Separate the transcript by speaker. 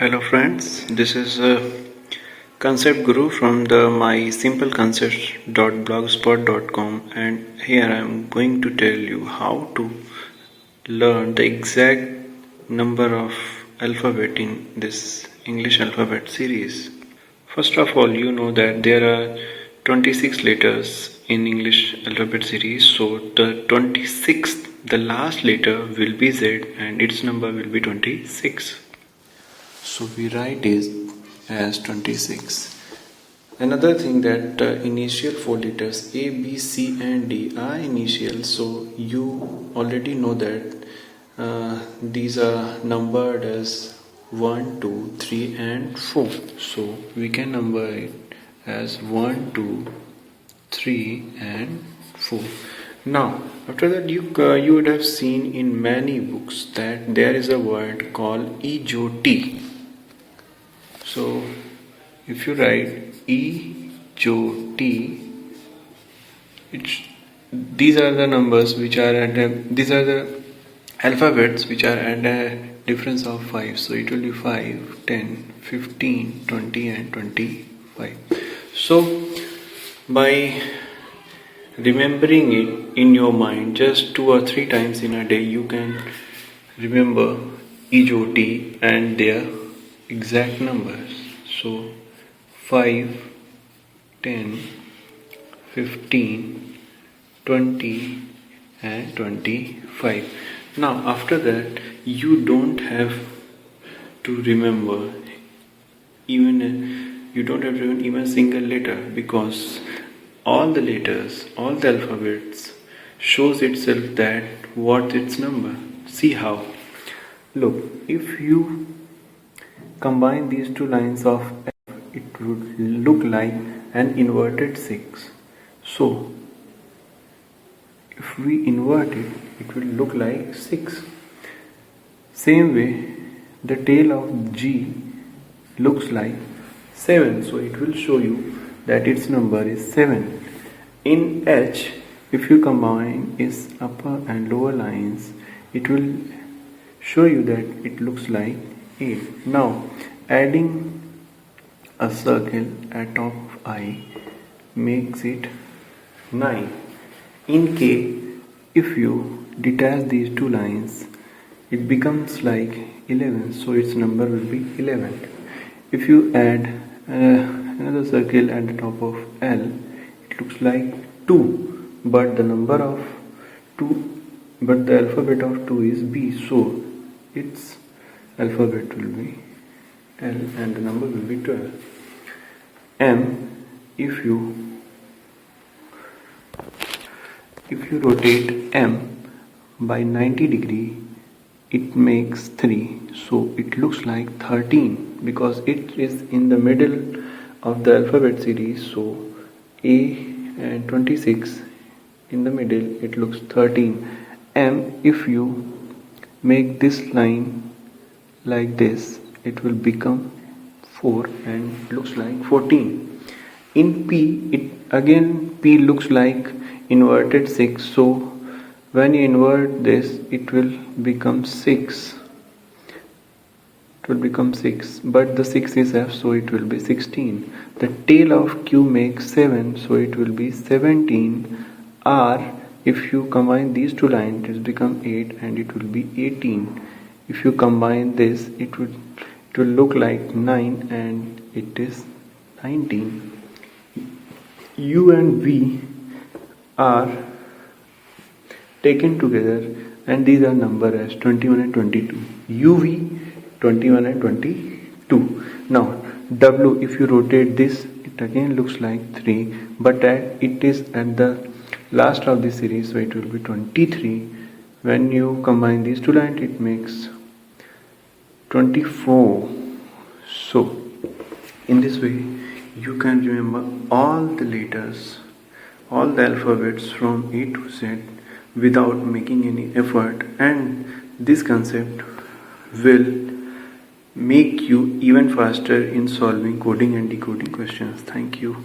Speaker 1: Hello friends, this is Concept Guru from the mysimpleconcepts.blogspot.com, and here I am going to tell you how to learn the exact number of alphabet in this English alphabet series. First of all, you know that there are 26 letters in English alphabet series, so the 26th, the last letter will be Z and its number will be 26. So we write it as 26. Another thing that initial four letters A, B, C and D are initials, so you already know that these are numbered as 1, 2, 3 and 4. So we can number it as 1, 2, 3 and 4. Now after that you would have seen in many books that there is a word called EJOT. So if you write EJOT, these are the numbers which are these are the alphabets which are at a difference of 5. So it will be 5, 10, 15, 20 and 25. So by remembering it in your mind just 2 or 3 times in a day, you can remember EJOT and their exact numbers. So 5, 10, 15, 20 and 25. Now after that you don't have to remember even a single letter, because all the letters, all the alphabets shows itself that what its number. See how? Look, if you combine these two lines of F, it would look like an inverted 6. So if we invert it, it will look like 6. Same way, the tail of G looks like 7. So it will show you that its number is 7. In H, if you combine its upper and lower lines, it will show you that it looks like 8. Now adding a circle at top of I makes it 9. In K, if you detach these two lines, it becomes like 11, so its number will be 11. If you add another circle at the top of L, it looks like 2, but the alphabet of 2 is B, so its alphabet will be L and the number will be 12. M, if you rotate M by 90 degree, it makes 3, so it looks like 13 because it is in the middle of the alphabet series. So A and 26 in the middle, it looks 13. M, if you make this line like this, it will become 4 and looks like 14. In P, P looks like inverted 6, so when you invert this, it will become 6. But the 6 is F, so it will be 16. The tail of Q makes 7, so it will be 17. R, if you combine these two lines, it will become 8 and it will be 18. If you combine this, it will look like 9 and it is 19. U and V are taken together and these are numbered as 21 and 22. UV, 21 and 22. Now W, if you rotate this, it again looks like 3, but it is at the last of the series, so it will be 23. When you combine these two lines, it makes 24. So in this way you can remember all the letters, all the alphabets from A to Z without making any effort, and this concept will make you even faster in solving coding and decoding questions. Thank you.